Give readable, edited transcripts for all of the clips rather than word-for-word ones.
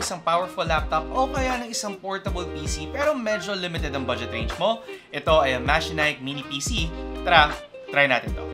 isang powerful laptop o kaya ng isang portable PC pero medyo limited ang budget range mo, ito ay ang Machinike Mini PC. Tara, try natin to.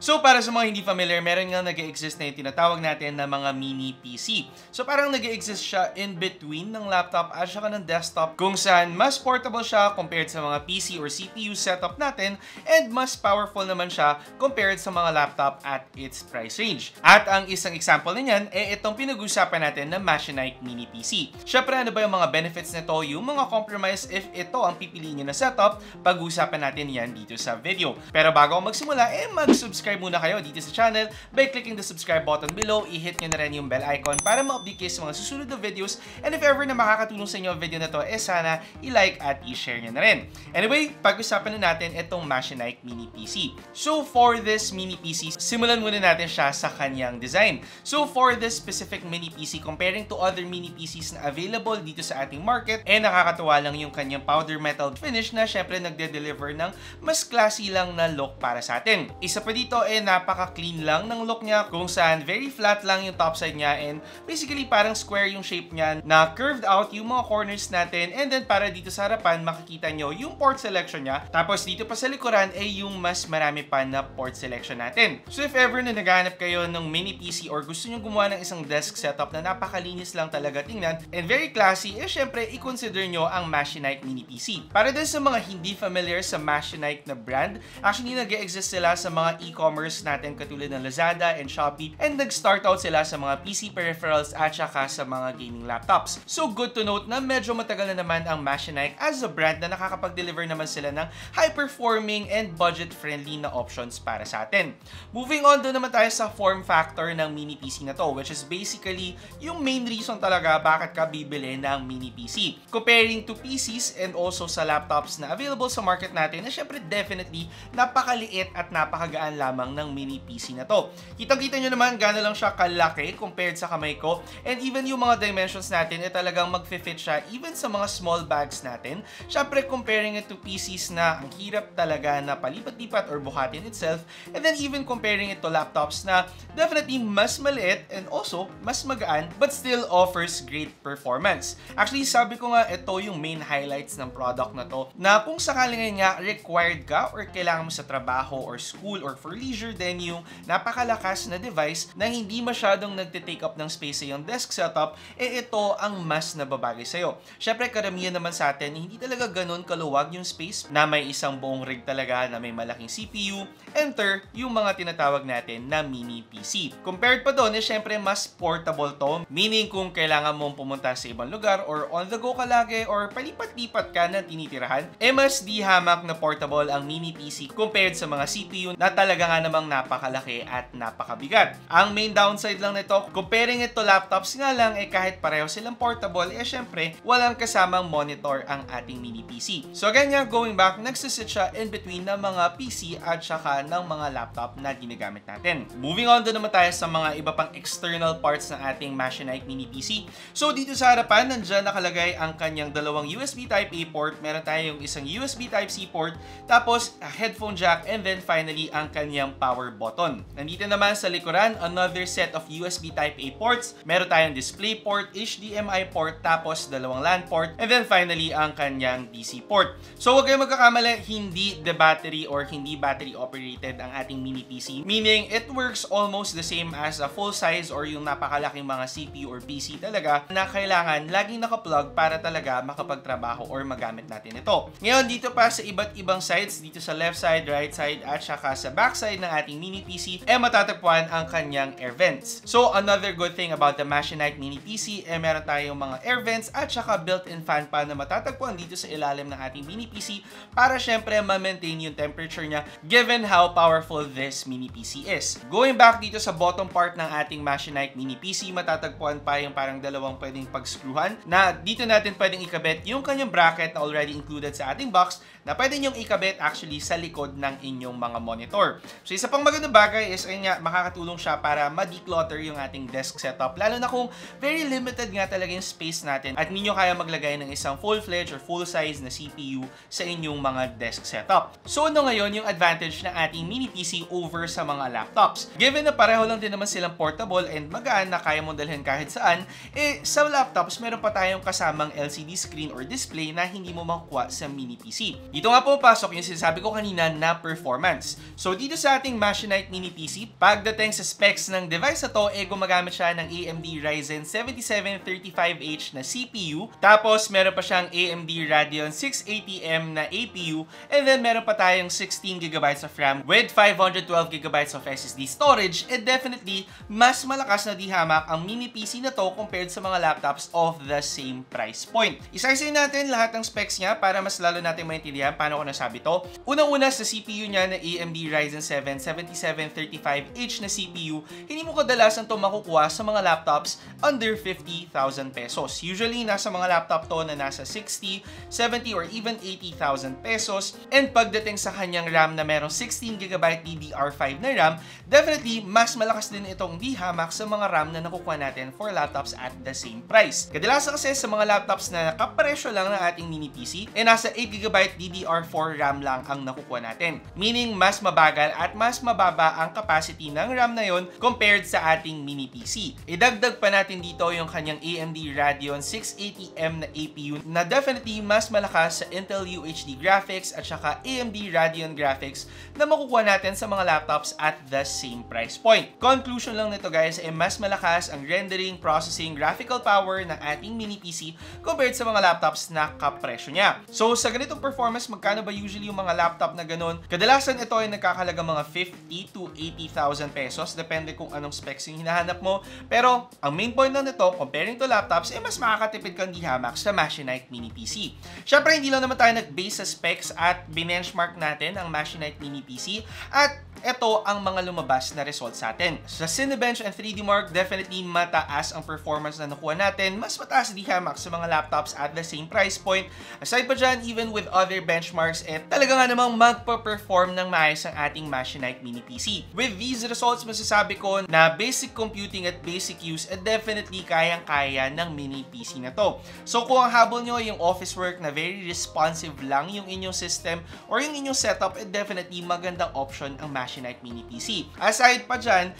So para sa mga hindi familiar, meron nga nag-e-exist na yung tinatawag natin na mga mini PC. So parang nag-e-exist siya in between ng laptop at saka ng desktop kung saan mas portable siya compared sa mga PC or CPU setup natin and mas powerful naman siya compared sa mga laptop at its price range. At ang isang example niyan itong pinag-usapan natin na Machinike Mini PC. Syempre ano ba yung mga benefits nito, yung mga compromise if ito ang pipiliin nyo na setup, pag-usapan natin yan dito sa video. Pero bago ako magsimula, mag-subscribe muna kayo dito sa channel by clicking the subscribe button below. I-hit nyo na rin yung bell icon para ma-update kayo sa mga susunod na videos. And if ever na makakatulong sa inyo ang video na to, sana i-like at i-share nyo na rin. Anyway, pag-usapan na natin itong Machinike Mini PC. So for this Mini PC, simulan muna natin siya sa kanyang design. So for this specific Mini PC, comparing to other Mini PCs na available dito sa ating market, nakakatuwa lang yung kanyang powder metal finish na syempre nagde-deliver ng mas classy lang na look para sa atin. Isa pa dito napaka-clean lang ng look niya kung saan very flat lang yung top side niya and basically parang square yung shape niya na curved out yung mga corners natin, and then para dito sa harapan makikita nyo yung port selection niya, tapos dito pa sa likuran yung mas marami pa na port selection natin. So if ever na naghahanap kayo ng mini PC or gusto nyo gumawa ng isang desk setup na napakalinis lang talaga tingnan and very classy, syempre i-consider nyo ang Machinike Mini PC. Para din sa mga hindi familiar sa Machinike na brand, actually nag-e-exist sila sa mga e-commerce natin katulad ng Lazada and Shopee, and nag-start out sila sa mga PC peripherals at saka sa mga gaming laptops. So good to note na medyo matagal na naman ang Machinike as a brand na nakakapag-deliver naman sila ng high-performing and budget-friendly na options para sa atin. Moving on, doon naman tayo sa form factor ng mini PC na to, which is basically yung main reason talaga bakit ka bibili ng mini PC. Comparing to PCs and also sa laptops na available sa market natin, na syempre definitely napakaliit at napakagaan lamang ng mini PC na to. Kitang-kita nyo naman gano'n lang siya kalaki compared sa kamay ko, and even yung mga dimensions natin talagang mag-fit siya even sa mga small bags natin. Syempre comparing it to PCs na ang hirap talaga na palipat-lipat or buhatin itself, and then even comparing it to laptops na definitely mas maliit and also mas magaan but still offers great performance. Actually sabi ko nga ito yung main highlights ng product na to, na kung sakaling nga required ka or kailangan mo sa trabaho or school or for leisure, then yung napakalakas na device na hindi masyadong nagte-take up ng space sa yung desk setup, ito ang mas nababagay sa'yo. Syempre karamihan naman sa atin, hindi talaga ganun kaluwag yung space na may isang buong rig talaga na may malaking CPU, enter yung mga tinatawag natin na mini PC. Compared pa doon, syempre mas portable to, meaning kung kailangan mong pumunta sa ibang lugar or on the go ka lagi or palipat-lipat ka na tinitirahan, mas di hamak na portable ang mini PC compared sa mga CPU na talaga nga namang napakalaki at napakabigat. Ang main downside lang nito, comparing it to laptops nga lang, kahit pareho silang portable, syempre walang kasamang monitor ang ating mini PC. So ganyan, going back, nagsisit siya in between ng mga PC at saka ng mga laptop na ginagamit natin. Moving on, doon naman tayo sa mga iba pang external parts ng ating Machinike Mini PC. So dito sa harapan, nandyan nakalagay ang kanyang dalawang USB Type-A port, meron tayong isang USB Type-C port, tapos a headphone jack, and then finally ang kanyang power button. Nandito naman sa likuran, another set of USB Type-A ports, meron tayong display port, HDMI port, tapos dalawang LAN port, and then finally ang kanyang DC port. So huwag kayong magkakamali, hindi the battery or hindi battery operated ang ating mini PC, meaning it works almost the same as a full size or yung napakalaking mga CPU or PC talaga na kailangan laging nakaplug para talaga makapagtrabaho or magamit natin ito. Ngayon dito pa sa iba't ibang sides, dito sa left side, right side at saka sa back side ng ating mini PC, matatagpuan ang kanyang air vents. So another good thing about the Machinike Mini PC, meron tayong mga air vents at saka built-in fan pa na matatagpuan dito sa ilalim ng ating mini PC para syempre ma-maintain yung temperature niya given how powerful this mini PC is. Going back dito sa bottom part ng ating Machinike Mini PC, matatagpuan pa yung parang dalawang pwedeng pag-screwhan na dito natin pwedeng ikabit yung kanyang bracket na already included sa ating box na pwede nyong ikabit actually sa likod ng inyong mga monitor. So isa pang magandang bagay is ayun nga, makakatulong siya para ma-declutter yung ating desk setup. Lalo na kung very limited nga talaga yung space natin at ninyo kaya maglagay ng isang full-fledged or full-size na CPU sa inyong mga desk setup. So ano ngayon yung advantage ng ating mini PC over sa mga laptops? Given na pareho lang din naman silang portable and magaan na kaya mong dalhin kahit saan, sa laptops meron pa tayong kasamang LCD screen or display na hindi mo makukuha sa mini PC. Dito nga pumapasok yung sinasabi ko kanina na performance. So dito sa ating Machinite Mini PC, pagdating sa specs ng device na to, gumagamit siya ng AMD Ryzen 7735H na CPU, tapos meron pa siyang AMD Radeon 680M na APU, and then meron pa tayong 16GB of RAM with 512GB of SSD storage, and definitely mas malakas na di hamak ang mini PC na to compared sa mga laptops of the same price point. Isa-isayin natin lahat ng specs niya para mas lalo natin maintindihan paano ko nasabi to. Unang-una sa CPU niya na AMD Ryzen 7 7735H na CPU, hindi mo kadalasan to makukuha sa mga laptops under 50,000 pesos. Usually, nasa mga laptop to na nasa 60, 70, or even 80,000 pesos. And pagdating sa kanyang RAM na merong 16GB DDR5 na RAM, definitely, mas malakas din itong di-hamak sa mga RAM na nakukuha natin for laptops at the same price. Kadalasan kasi sa mga laptops na nakapresyo lang ng ating mini PC, nasa 8GB DDR4 RAM lang ang nakukuha natin. Meaning, mas mabagal at mas mababa ang capacity ng RAM na yon compared sa ating mini PC. Idagdag pa natin dito yung kanyang AMD Radeon 680M na APU na definitely mas malakas sa Intel UHD graphics at saka AMD Radeon graphics na makukuha natin sa mga laptops at the same price point. Conclusion lang nito guys, mas malakas ang rendering, processing, graphical power ng ating mini PC compared sa mga laptops na kapresyo niya. So sa ganitong performance, magkano ba usually yung mga laptop na ganun? Kadalasan ito ay nagkakalaga mga 50 to 80,000 pesos, depende kung anong specs yung hinahanap mo. Pero ang main point lang nito, comparing to laptops, mas makakatipid kang di-hamak sa Machinite Mini PC. Syempre, hindi lang naman tayo nag-base sa specs at binenchmark natin ang Machinite Mini PC at ito ang mga lumabas na results sa atin. Sa Cinebench and 3D Mark, definitely mataas ang performance na nakuha natin. Mas mataas di-hamak sa mga laptops at the same price point. Aside pa dyan, even with other benchmarks, talaga nga namang magpa-perform ng maayos ang ating Machinite Mini PC. With these results, masasabi ko na basic computing at basic use, definitely kayang-kaya ng mini PC na to. So kung ang habol nyo yung office work na very responsive lang yung inyong system or yung inyong setup, definitely magandang option ang Machinite Mini PC. Aside pa dyan,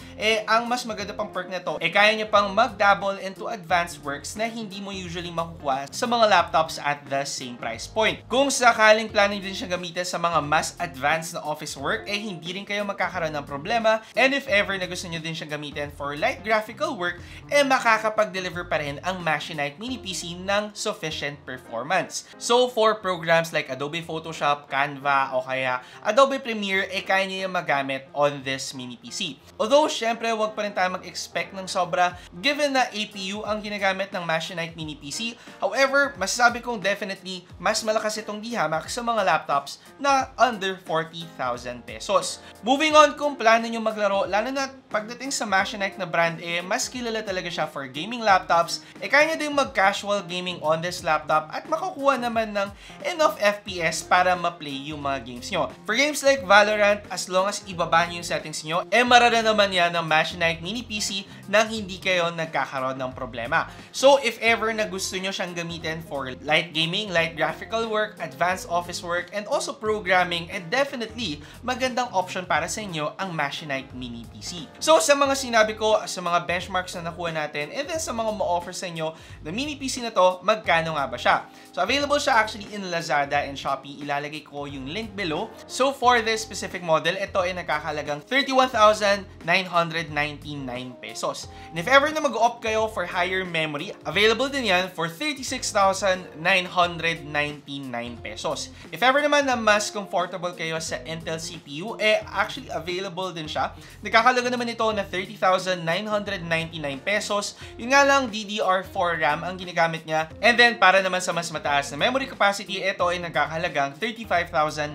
ang mas maganda pang perk nito, kaya nyo pang mag-dabble into advanced works na hindi mo usually makukuha sa mga laptops at the same price point. Kung sakaling planning din siya gamitin sa mga mas advanced na office work, hindi rin kayo magkakaroon ng problema. And if ever na gusto nyo din siya gamitin for light graphical work, makakapag-deliver pa rin ang Machinite Mini PC ng sufficient performance. So for programs like Adobe Photoshop, Canva, o kaya Adobe Premiere, kaya nyo yung magamit on this mini PC. Although, syempre, wag pa rin tayo mag-expect ng sobra given na APU ang ginagamit ng Machinite Mini PC. However, masasabi kong definitely mas malakas itong di-hamak sa mga laptops na under 40,000 pesos. Moving on, kung plano nyo maglaro, lalo na pagdating sa Machinite na brand, mas kilala talaga siya for gaming laptops. Kaya nyo din mag-casual gaming on this laptop at makukuha naman ng enough FPS para ma-play yung mga games nyo. For games like Valorant, as long as ibaba nyo yung settings nyo, marara naman yan ng Machinite Mini PC nang hindi kayo nagkakaroon ng problema. So, if ever na gusto nyo siyang gamitin for light gaming, light graphical work, advanced office work, and also programming, definitely magandang option para sa inyo ang Machinite Mini PC. So, sa mga sinabi ko, sa mga benchmarks na nakuha natin, and then sa mga ma-offer sa inyo na mini PC na to, magkano nga ba siya? So, available siya actually in Lazada and Shopee. Ilalagay ko yung link below. So, for this specific model, ito ay nakakalagang 31,999 pesos. And if ever na mag-opt kayo for higher memory, available din yan for 36,999 pesos. If ever naman na mas comfortable kayo sa Intel CPU, actually available din siya. Nakakalaga naman ito na 30,999 pesos. Yun nga lang, DDR4 RAM ang ginagamit niya. And then, para naman sa mas mataas na memory capacity, ito ay nagkakalagang 35,999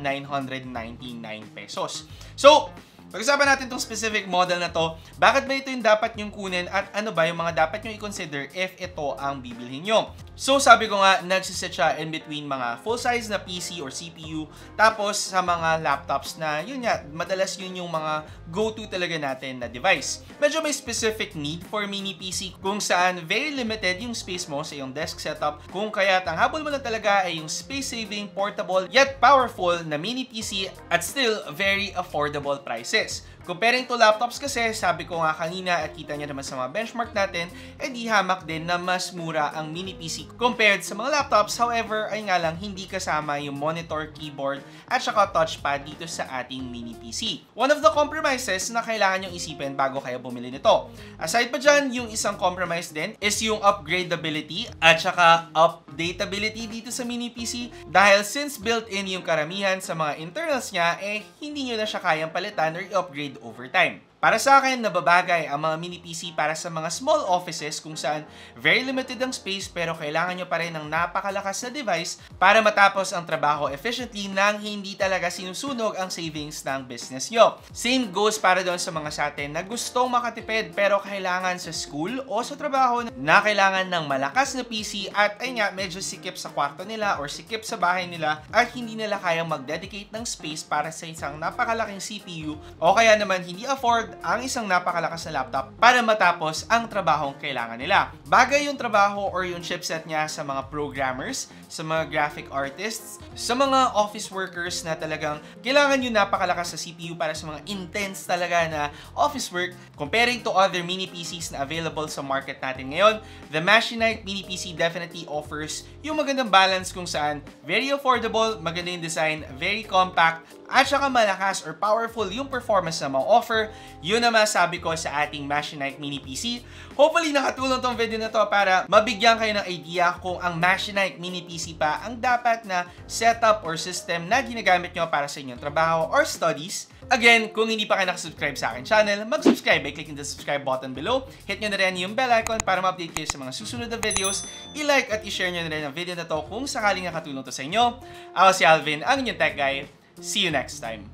pesos. So, Pag-usapan natin itong specific model na to, bakit ba ito yung dapat nyong kunin at ano ba yung mga dapat nyong i-consider if ito ang bibilhin nyo. So sabi ko nga, nagsiset siya in between mga full-size na PC or CPU, tapos sa mga laptops na yun nga, madalas yun yung mga go-to talaga natin na device. Medyo may specific need for mini PC kung saan very limited yung space mo sa iyong desk setup, kung kaya ang habol mo na talaga ay yung space-saving, portable, yet powerful na mini PC at still very affordable prices. Comparing to laptops kasi, sabi ko nga kanina at kita niya naman sa mga benchmark natin, di hamak din na mas mura ang mini PC compared sa mga laptops. However, ay nga lang hindi kasama yung monitor, keyboard at saka touchpad dito sa ating mini PC. One of the compromises na kailangan nyong isipin bago kayo bumili nito. Aside pa dyan, yung isang compromise din is yung upgradability at saka updatability dito sa mini PC, dahil since built-in yung karamihan sa mga internals niya, hindi nyo na siya kayang palitan or i-upgrade over time. Para sa akin, nababagay ang mga mini PC para sa mga small offices kung saan very limited ang space pero kailangan nyo pa rin ng napakalakas na device para matapos ang trabaho efficiently nang hindi talaga sinusunog ang savings ng business nyo. Same goes para doon sa mga sa atin na gustong makatipid pero kailangan sa school o sa trabaho na kailangan ng malakas na PC at ay nga medyo sikip sa kwarto nila or sikip sa bahay nila at hindi nila kayang mag-dedicate ng space para sa isang napakalaking CPU o kaya naman hindi afford ang isang napakalakas na laptop para matapos ang trabahong kailangan nila. Bagay yung trabaho or yung chipset niya sa mga programmers, sa mga graphic artists, sa mga office workers na talagang kailangan yung napakalakas na CPU para sa mga intense talaga na office work. Comparing to other mini PCs na available sa market natin ngayon, the Machinite mini PC definitely offers yung magandang balance kung saan very affordable, maganda yung design, very compact, at saka malakas or powerful yung performance na ma-offer. Yun na masabi ko sa ating Machinite mini PC. Hopefully nakatulong tong video na to para mabigyan kayo ng idea kung ang Machinite mini PC pa ang dapat na setup or system na ginagamit nyo para sa inyong trabaho or studies. Again, kung hindi pa kayo nakasubscribe sa akin channel, mag-subscribe by clicking the subscribe button below. Hit nyo na rin yung bell icon para ma-update kayo sa mga susunod na videos. I-like at i-share nyo na rin ang video na to kung sakaling nakatulong to sa inyo. Ako si Alvin, ang inyong tech guy. See you next time.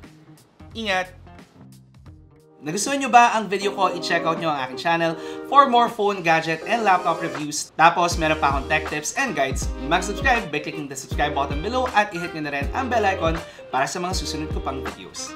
Ingat! Nagustuhan nyo ba ang video ko? I-check out nyo ang aking channel for more phone, gadget, and laptop reviews. Tapos, meron pa akong tech tips and guides. Mag-subscribe by clicking the subscribe button below at i-hit nyo na rin ang bell icon para sa mga susunod ko pang videos.